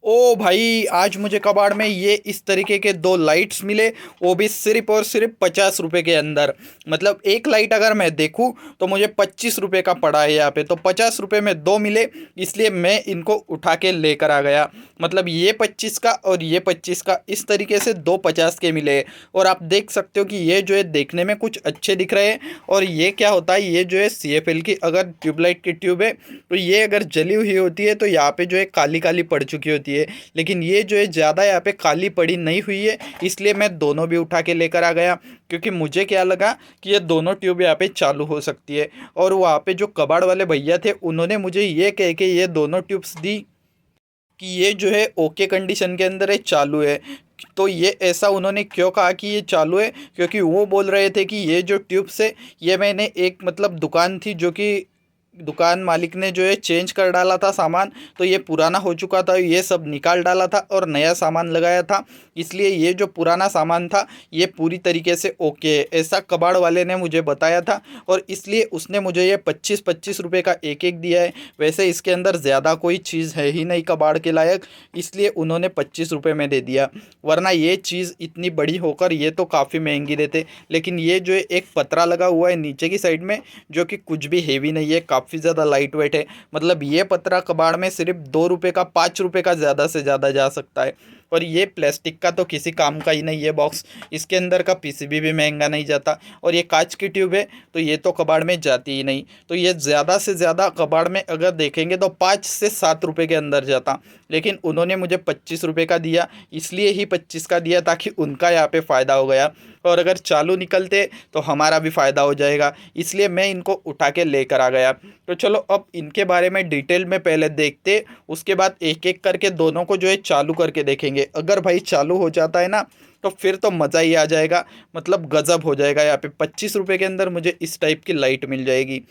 ओ भाई, आज मुझे कबाड़ में ये इस तरीके के दो लाइट्स मिले, वो भी सिर्फ और सिर्फ 50 रुपये के अंदर। मतलब एक लाइट अगर मैं देखूँ तो मुझे 25 रुपये का पड़ा है यहाँ पे, तो 50 रुपये में दो मिले, इसलिए मैं इनको उठा के लेकर आ गया। मतलब ये 25 का और ये 25 का, इस तरीके से दो 50 के मिले। और आप देख सकते हो कि ये जो है देखने में कुछ अच्छे दिख रहे हैं। और ये क्या होता है, ये जो है CFL की अगर ट्यूबलाइट की ट्यूब है, तो ये अगर जली हुई होती है तो यहाँ पे जो है काली काली पड़ चुकी होती है। लेकिन ये जो है ज़्यादा यहाँ पे काली पड़ी नहीं हुई है, इसलिए मैं दोनों भी उठा के लेकर आ गया। क्योंकि मुझे क्या लगा कि ये दोनों ट्यूब यहाँ पे चालू हो सकती है। और वहाँ पे जो कबाड़ वाले भैया थे, उन्होंने मुझे ये कह के ये दोनों ट्यूब्स दी कि ये जो है ओके कंडीशन के अंदर है, चालू है। तो ये ऐसा उन्होंने क्यों कहा कि ये चालू है, क्योंकि वो बोल रहे थे कि ये जो ट्यूब्स है, ये मैंने एक मतलब दुकान थी जो कि दुकान मालिक ने जो है चेंज कर डाला था सामान, तो ये पुराना हो चुका था, ये सब निकाल डाला था और नया सामान लगाया था। इसलिए ये जो पुराना सामान था ये पूरी तरीके से ओके है, ऐसा कबाड़ वाले ने मुझे बताया था। और इसलिए उसने मुझे ये 25-25 रुपये का एक एक दिया है। वैसे इसके अंदर ज़्यादा कोई चीज़ है ही नहीं कबाड़ के लायक, इसलिए उन्होंने 25 रुपये में दे दिया। वरना ये चीज़ इतनी बड़ी होकर ये तो काफ़ी महंगी देते। लेकिन ये जो है एक पतरा लगा हुआ है नीचे की साइड में, जो कि कुछ भी हेवी नहीं है, काफ़ी ज़्यादा लाइट वेट है। मतलब ये पतरा कबाड़ में सिर्फ 2 रुपये का, 5 रुपये का ज़्यादा से ज़्यादा जा सकता है। और ये प्लास्टिक का तो किसी काम का ही नहीं है बॉक्स, इसके अंदर का PCB भी महंगा नहीं जाता। और ये कांच की ट्यूब है, तो ये तो कबाड़ में जाती ही नहीं। तो ये ज़्यादा से ज़्यादा कबाड़ में अगर देखेंगे तो 5 से 7 रुपये के अंदर जाता। लेकिन उन्होंने मुझे 25 रुपये का दिया, इसलिए ही 25 का दिया ताकि उनका यहाँ पे फ़ायदा हो गया। और अगर चालू निकलते तो हमारा भी फ़ायदा हो जाएगा, इसलिए मैं इनको उठा के लेकर आ गया। तो चलो अब इनके बारे में डिटेल में पहले देखते, उसके बाद एक एक करके दोनों को जो है चालू करके देखेंगे। अगर भाई चालू हो जाता है ना, तो फिर तो मज़ा ही आ जाएगा। मतलब गज़ब हो जाएगा। यहाँ पे 25 रुपये के अंदर मुझे इस टाइप की लाइट मिल जाएगी।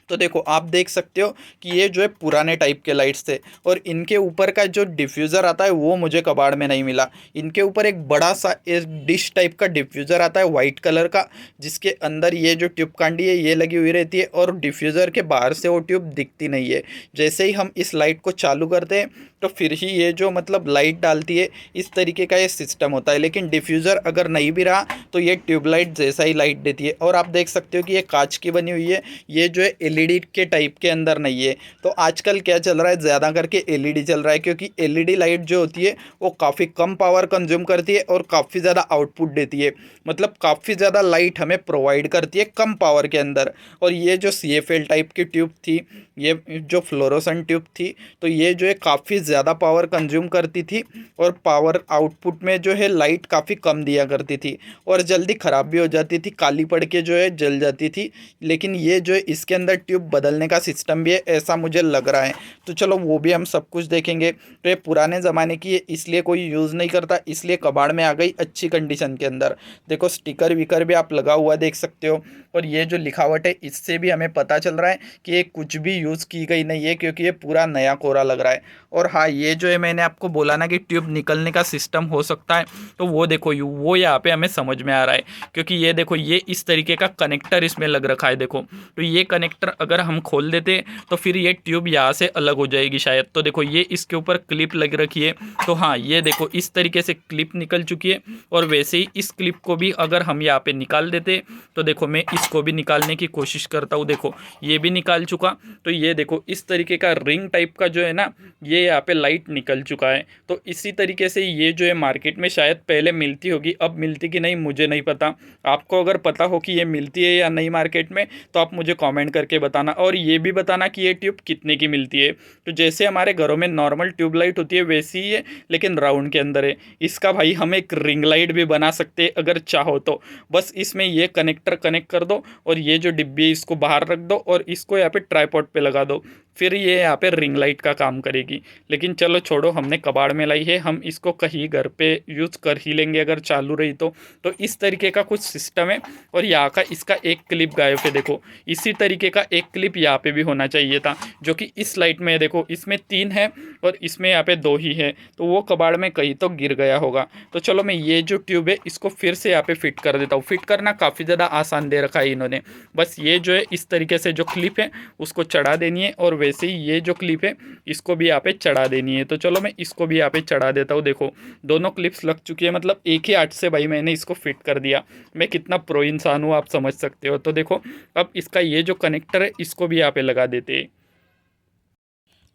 तो देखो आप देख सकते हो कि ये जो है पुराने टाइप के लाइट्स थे। और इनके ऊपर का जो डिफ्यूज़र आता है वो मुझे कबाड़ में नहीं मिला। इनके ऊपर एक बड़ा सा एक डिश टाइप का डिफ्यूज़र आता है वाइट कलर का, जिसके अंदर ये जो ट्यूब कांडी है ये लगी हुई रहती है, और डिफ्यूज़र के बाहर से वो ट्यूब दिखती नहीं है। जैसे ही हम इस लाइट को चालू करते हैं तो फिर ही ये जो मतलब लाइट डालती है, इस तरीके का ये सिस्टम होता है। लेकिन डिफ्यूज़र अगर नहीं भी रहा तो ये ट्यूबलाइट जैसा ही लाइट देती है। और आप देख सकते हो कि ये कांच की बनी हुई है, ये जो है LED के टाइप के अंदर नहीं है। तो आजकल क्या चल रहा है, ज़्यादा करके LED चल रहा है, क्योंकि LED लाइट जो होती है वो काफ़ी कम पावर कंज्यूम करती है और काफ़ी ज़्यादा आउटपुट देती है। मतलब काफ़ी ज़्यादा लाइट हमें प्रोवाइड करती है कम पावर के अंदर। और ये जो CFL टाइप की ट्यूब थी, ये जो फ्लोरोसेंट ट्यूब थी, तो ये जो है काफ़ी ज़्यादा पावर कंज्यूम करती थी और पावर आउटपुट में जो है लाइट काफ़ी कम दिया करती थी और जल्दी ख़राब भी हो जाती थी, काली पड़ के जो है जल जाती थी। लेकिन ये जो है इसके अंदर ट्यूब बदलने का सिस्टम भी है, ऐसा मुझे लग रहा है। तो चलो वो भी हम सब कुछ देखेंगे। तो ये पुराने ज़माने की है, इसलिए कोई यूज़ नहीं करता, इसलिए कबाड़ में आ गई अच्छी कंडीशन के अंदर। देखो स्टिकर विकर भी आप लगा हुआ देख सकते हो। और ये जो लिखावट है इससे भी हमें पता चल रहा है कि ये कुछ भी यूज़ की गई नहीं है, क्योंकि ये पूरा नया कोरा लग रहा है। और हाँ, ये जो है मैंने आपको बोला ना कि ट्यूब निकलने का सिस्टम हो सकता है, तो वो देखो वो यहाँ पे हमें समझ में आ रहा है। क्योंकि ये देखो ये इस तरीके का कनेक्टर इसमें लग रखा है। देखो तो ये कनेक्टर अगर हम खोल देते तो फिर ये ट्यूब यहाँ से अलग हो जाएगी शायद। तो देखो ये इसके ऊपर क्लिप लग रखी है। तो हाँ, ये देखो इस तरीके से क्लिप निकल चुकी है। और वैसे ही इस क्लिप को भी अगर हम यहाँ पे निकाल देते, तो देखो मैं इसको भी निकालने की कोशिश करता हूँ। देखो ये भी निकाल चुका। तो ये देखो इस तरीके का रिंग टाइप का जो है ना, ये यहाँ पे लाइट निकल चुका है। तो इसी तरीके से ये जो है मार्केट में शायद पहले मिलती होगी, अब मिलती कि नहीं मुझे नहीं पता। आपको अगर पता हो कि ये मिलती है या नहीं मार्केट में, तो आप मुझे कमेंट करके बताना। और ये भी बताना कि ये ट्यूब कितने की मिलती है। तो जैसे हमारे घरों में नॉर्मल ट्यूबलाइट होती है वैसी ही है, लेकिन राउंड के अंदर है। इसका भाई हम एक रिंग लाइट भी बना सकते हैं अगर चाहो तो। बस इसमें ये कनेक्टर कनेक्ट कर दो और ये जो डिब्बी है इसको बाहर रख दो और इसको यहाँ पे ट्राइपॉड पे लगा दो, फिर ये यहाँ पे रिंग लाइट का काम करेगी। लेकिन चलो छोड़ो, हमने कबाड़ में लाई है, हम इसको कहीं घर पे यूज़ कर ही लेंगे अगर चालू रही तो इस तरीके का कुछ सिस्टम है। और यहाँ का इसका एक क्लिप गायब है। देखो इसी तरीके का एक क्लिप यहाँ पे भी होना चाहिए था, जो कि इस लाइट में देखो इसमें 3 है और इसमें यहाँ पे 2 ही है, तो वो कबाड़ में कहीं तो गिर गया होगा। तो चलो मैं ये जो ट्यूब है इसको फिर से यहाँ पे फिट कर देता हूँ। फिट करना काफ़ी ज़्यादा आसान दे रखा है इन्होंने, बस ये जो है इस तरीके से जो क्लिप है उसको चढ़ा देनी है और वैसे ही ये जो क्लिप है इसको भी यहाँ पे चढ़ा देनी है। तो चलो मैं इसको भी यहाँ पे चढ़ा देता हूँ। देखो दोनों क्लिप्स लग चुकी है, मतलब एक ही आर्ट से भाई मैंने इसको फिट कर दिया। मैं कितना प्रो इंसान हूँ आप समझ सकते हो। तो देखो अब इसका ये जो कनेक्टर है इसको भी यहाँ पे लगा देते हैं।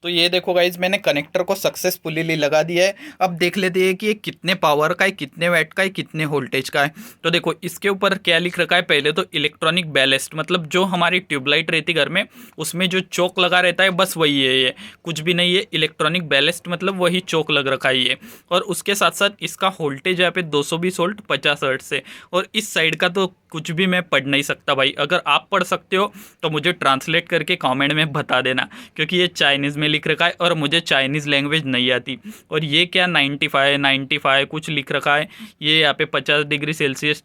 तो ये देखो गाइज मैंने कनेक्टर को सक्सेसफुली लगा दिया है। अब देख लेते हैं कि ये कितने पावर का है, कितने वैट का है, कितने वोल्टेज का है। तो देखो इसके ऊपर क्या लिख रखा है, पहले तो इलेक्ट्रॉनिक बैलेस्ट, मतलब जो हमारी ट्यूबलाइट रहती घर में उसमें जो चौक लगा रहता है बस वही है, ये कुछ भी नहीं है। इलेक्ट्रॉनिक बैलेस्ट मतलब वही चौक लग रखा है ये। और उसके साथ साथ इसका वोल्टेज यहाँ पे 220 वोल्ट 50 हर्ट्ज से। और इस साइड का तो कुछ भी मैं पढ़ नहीं सकता भाई, अगर आप पढ़ सकते हो तो मुझे ट्रांसलेट करके कमेंट में बता देना, क्योंकि ये चाइनीज़ में लिख रखा है और मुझे चाइनीज़ लैंग्वेज नहीं आती। और ये क्या 95 कुछ लिख रखा है, ये यहाँ पे 50 डिग्री सेल्सियस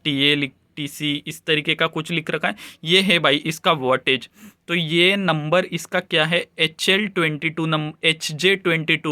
TC इस तरीके का कुछ लिख रखा है। ये है भाई इसका वोल्टेज। तो ये नंबर इसका क्या है, HJ22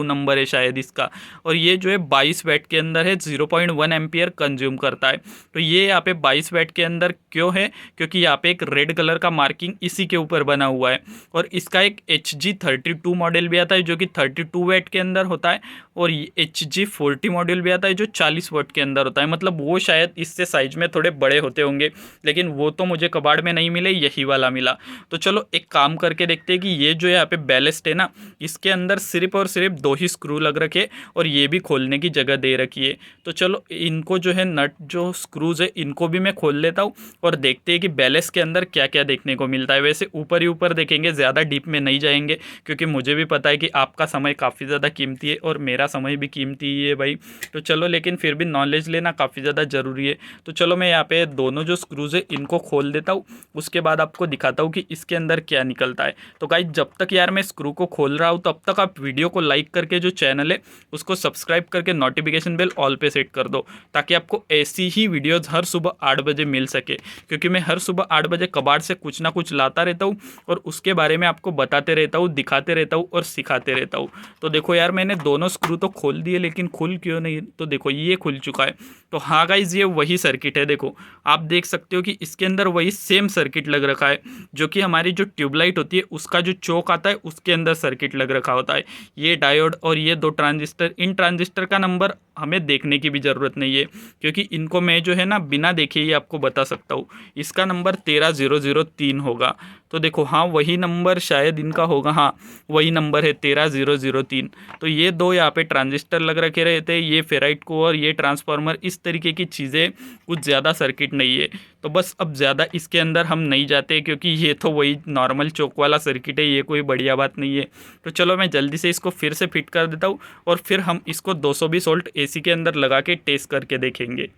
नंबर है शायद इसका। और ये जो है 22 वैट के अंदर है, 0.1 एम्पियर कंज्यूम करता है। तो ये यहाँ पे 22 वैट के अंदर क्यों है, क्योंकि यहाँ पे एक रेड कलर का मार्किंग इसी के ऊपर बना हुआ है। और इसका एक HG32 मॉडल भी आता है जो कि 32 वैट के अंदर होता है। और HG40 मॉडल भी आता है जो 40 वोट के अंदर होता है, मतलब वो शायद इससे साइज में थोड़े बड़े होते होंगे, लेकिन वो तो मुझे कबाड़ में नहीं मिले, यही वाला मिला। तो चलो एक काम करके देखते हैं कि ये जो यहाँ पे बैलेस्ट है ना, इसके अंदर सिर्फ और सिर्फ 2 ही स्क्रू लग रखे और ये भी खोलने की जगह दे रखी है। तो चलो इनको जो है नट जो स्क्रूज है इनको भी मैं खोल लेता हूँ और देखते हैं कि बैलेस्ट के अंदर क्या क्या देखने को मिलता है। वैसे ऊपर ही ऊपर देखेंगे, ज़्यादा डीप में नहीं जाएंगे, क्योंकि मुझे भी पता है कि आपका समय काफ़ी ज़्यादा कीमती है और मेरा समय भी कीमती ही है भाई। तो चलो लेकिन फिर भी नॉलेज लेना काफ़ी ज़्यादा ज़रूरी है। तो चलो मैं यहाँ पे दोनों जो स्क्रूज है इनको खोल देता हूँ, उसके बाद आपको दिखाता हूँ कि इसके अंदर क्या निकलता है। तो गाइस जब तक यार मैं स्क्रू को खोल रहा हूँ तब तक आप वीडियो को लाइक करके जो चैनल है उसको सब्सक्राइब करके नोटिफिकेशन बेल ऑल पे सेट कर दो, ताकि आपको ऐसी ही वीडियोज़ हर सुबह 8 बजे मिल सके। क्योंकि मैं हर सुबह 8 बजे कबाड़ से कुछ ना कुछ लाता रहता हूँ और उसके बारे में आपको बताते रहता हूँ, दिखाते रहता हूँ और सिखाते रहता हूँ। तो देखो यार मैंने दोनों स्क्रू तो खोल दिए, लेकिन खुल क्यों नहीं, तो देखो ये खुल चुका है। तो हाँ गाइज ये वही सर्किट है, देखो आप देख सकते हो कि इसके अंदर वही सेम सर्किट लग रखा है, जो कि हमारी जो ट्यूबलाइट होती है उसका जो चोक आता है उसके अंदर सर्किट लग रखा होता है। ये डायोड और ये 2 ट्रांजिस्टर, इन ट्रांजिस्टर का नंबर हमें देखने की भी ज़रूरत नहीं है, क्योंकि इनको मैं जो है ना बिना देखे ही आपको बता सकता हूँ। इसका नंबर 13003 होगा। तो देखो हाँ वही नंबर शायद इनका होगा, हाँ वही नंबर है 13003। तो ये 2 यहाँ पे ट्रांजिस्टर लग रखे रहते हैं, ये फेराइट कोर, ये ट्रांसफार्मर, इस तरीके की चीज़ें, कुछ ज़्यादा सर्किट नहीं है। तो बस अब ज़्यादा इसके अंदर हम नहीं जाते, क्योंकि ये तो वही नॉर्मल चौक वाला सर्किट है, ये कोई बढ़िया बात नहीं है। तो चलो मैं जल्दी से इसको फिर से फिट कर देता हूँ और फिर हम इसको 220 वोल्ट AC के अंदर लगा के टेस्ट करके देखेंगे।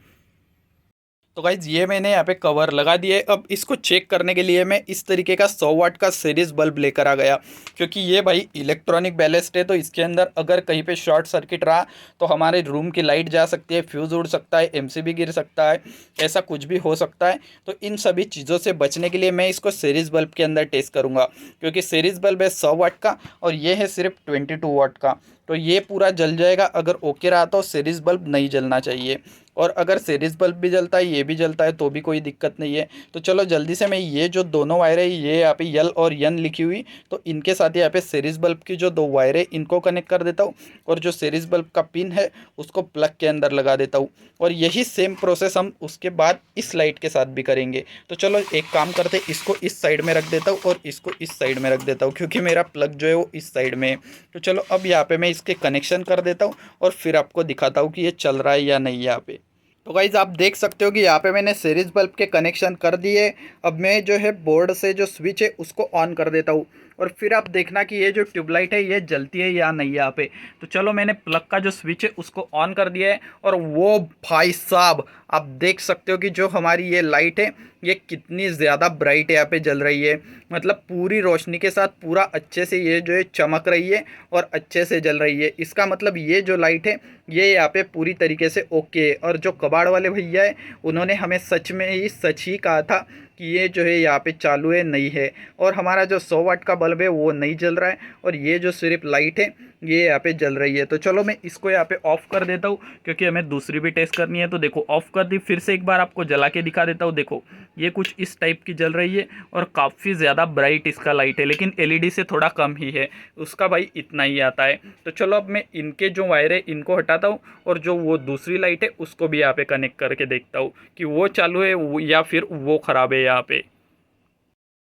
तो गाइज ये मैंने यहाँ पे कवर लगा दिया है। अब इसको चेक करने के लिए मैं इस तरीके का 100 वाट का सीरीज बल्ब लेकर आ गया, क्योंकि ये भाई इलेक्ट्रॉनिक बैलेस्ट है। तो इसके अंदर अगर कहीं पे शॉर्ट सर्किट रहा तो हमारे रूम की लाइट जा सकती है, फ्यूज़ उड़ सकता है, MCB गिर सकता है, ऐसा कुछ भी हो सकता है। तो इन सभी चीज़ों से बचने के लिए मैं इसको सीरीज बल्ब के अंदर टेस्ट करूँगा, क्योंकि सीरीज बल्ब है 100 वाट का और ये है सिर्फ 22 वाट का। तो ये पूरा जल जाएगा, अगर ओके रहा तो सीरीज बल्ब नहीं जलना चाहिए। और अगर सीरीज बल्ब भी जलता है, ये भी जलता है, तो भी कोई दिक्कत नहीं है। तो चलो जल्दी से मैं ये जो दोनों वायर है, ये यहाँ पे यल और यन लिखी हुई, तो इनके साथ यहाँ पे सीरीज बल्ब की जो 2 वायर है इनको कनेक्ट कर देता हूँ और जो सीरीज बल्ब का पिन है उसको प्लग के अंदर लगा देता हूँ। और यही सेम प्रोसेस हम उसके बाद इस लाइट के साथ भी करेंगे। तो चलो एक काम करते, इसको इस साइड में रख देता हूँ और इसको इस साइड में रख देता हूँ, क्योंकि मेरा प्लग जो है वो इस साइड में है। तो चलो अब यहाँ पे मैं इसके कनेक्शन कर देता हूँ और फिर आपको दिखाता हूँ कि ये चल रहा है या नहीं यहाँ पे। तो गाइज़ आप देख सकते हो कि यहाँ पे मैंने सीरीज बल्ब के कनेक्शन कर दिए। अब मैं जो है बोर्ड से जो स्विच है उसको ऑन कर देता हूँ और फिर आप देखना कि ये जो ट्यूबलाइट है ये जलती है या नहीं यहाँ पे। तो चलो मैंने प्लग का जो स्विच है उसको ऑन कर दिया है और वो भाई साहब आप देख सकते हो कि जो हमारी ये लाइट है ये कितनी ज़्यादा ब्राइट यहाँ पे जल रही है। मतलब पूरी रोशनी के साथ पूरा अच्छे से ये जो है चमक रही है और अच्छे से जल रही है। इसका मतलब ये जो लाइट है ये यहाँ पे पूरी तरीके से ओके है। और जो कबाड़ वाले भैया है उन्होंने हमें सच में ही सच ही कहा था कि ये जो है यहाँ पे चालू है नहीं है, और हमारा जो 100 वाट का बल्ब है वो नहीं जल रहा है, और ये जो सिर्फ लाइट है ये यहाँ पे जल रही है। तो चलो मैं इसको यहाँ पे ऑफ कर देता हूँ, क्योंकि हमें दूसरी भी टेस्ट करनी है। तो देखो ऑफ कर दी, फिर से एक बार आपको जला के दिखा देता हूँ। देखो ये कुछ इस टाइप की जल रही है, और काफ़ी ज़्यादा ब्राइट इसका लाइट है, लेकिन एलईडी से थोड़ा कम ही है उसका भाई, इतना ही आता है। तो चलो अब मैं इनके जो वायर है इनको हटाता हूँ, और जो वो दूसरी लाइट है उसको भी यहाँ पे कनेक्ट करके देखता हूँ कि वो चालू है या फिर वो ख़राब है यहाँ पे।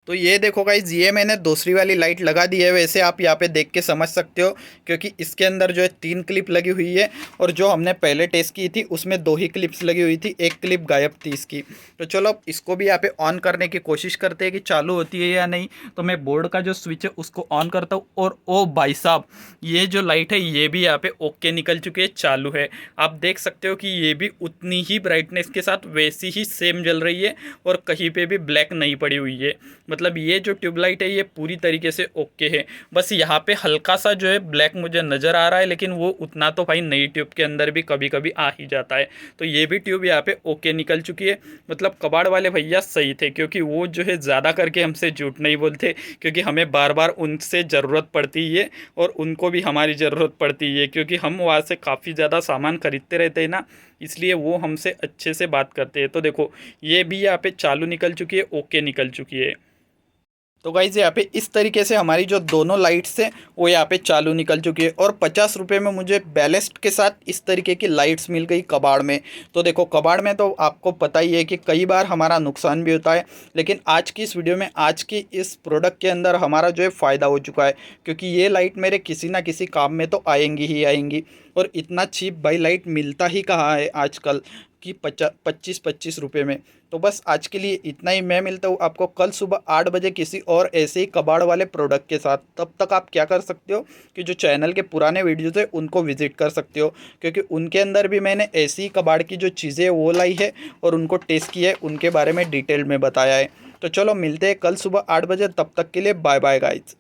तो ये देखो गाइज, ये मैंने दूसरी वाली लाइट लगा दी है। वैसे आप यहाँ पे देख के समझ सकते हो, क्योंकि इसके अंदर जो है 3 क्लिप लगी हुई है, और जो हमने पहले टेस्ट की थी उसमें 2 ही क्लिप्स लगी हुई थी, एक क्लिप गायब थी इसकी। तो चलो अब इसको भी यहाँ पे ऑन करने की कोशिश करते हैं कि चालू होती है या नहीं। तो मैं बोर्ड का जो स्विच है उसको ऑन करता हूँ, और ओ भाई साहब, ये जो लाइट है ये भी यहाँ पे ओके निकल चुकी है, चालू है। आप देख सकते हो कि ये भी उतनी ही ब्राइटनेस के साथ वैसी ही सेम जल रही है, और कहीं पे भी ब्लैक नहीं पड़ी हुई है। मतलब ये जो ट्यूबलाइट है ये पूरी तरीके से ओके है। बस यहाँ पे हल्का सा जो है ब्लैक मुझे नज़र आ रहा है, लेकिन वो उतना तो भाई नई ट्यूब के अंदर भी कभी कभी आ ही जाता है। तो ये भी ट्यूब यहाँ पे ओके निकल चुकी है। मतलब कबाड़ वाले भैया सही थे, क्योंकि वो जो है ज़्यादा करके हमसे झूठ नहीं बोलते, क्योंकि हमें बार बार उनसे ज़रूरत पड़ती है, और उनको भी हमारी ज़रूरत पड़ती है, क्योंकि हम वहाँ से काफ़ी ज़्यादा सामान खरीदते रहते हैं ना, इसलिए वो हमसे अच्छे से बात करते हैं। तो देखो ये भी यहाँ पे चालू निकल चुकी है, ओके निकल चुकी है। तो गाइज़ यहाँ पे इस तरीके से हमारी जो दोनों लाइट्स हैं वो यहाँ पे चालू निकल चुकी है, और 50 रुपये में मुझे बैलेस्ट के साथ इस तरीके की लाइट्स मिल गई कबाड़ में। तो देखो कबाड़ में तो आपको पता ही है कि कई बार हमारा नुकसान भी होता है, लेकिन आज की इस वीडियो में, आज की इस प्रोडक्ट के अंदर हमारा जो है फ़ायदा हो चुका है, क्योंकि ये लाइट मेरे किसी ना किसी काम में तो आएंगी ही आएंगी। और इतना चीप भाई लाइट मिलता ही कहाँ है आजकल कि 25 रुपये में। तो बस आज के लिए इतना ही। मैं मिलता हूँ आपको कल सुबह 8 बजे किसी और ऐसे ही कबाड़ वाले प्रोडक्ट के साथ। तब तक आप क्या कर सकते हो कि जो चैनल के पुराने वीडियोज़ है उनको विजिट कर सकते हो, क्योंकि उनके अंदर भी मैंने ऐसी ही कबाड़ की जो चीज़ें वो लाई है और उनको टेस्ट किया है, उनके बारे में डिटेल में बताया है। तो चलो मिलते हैं कल सुबह 8 बजे, तब तक के लिए बाय बाय गाइज।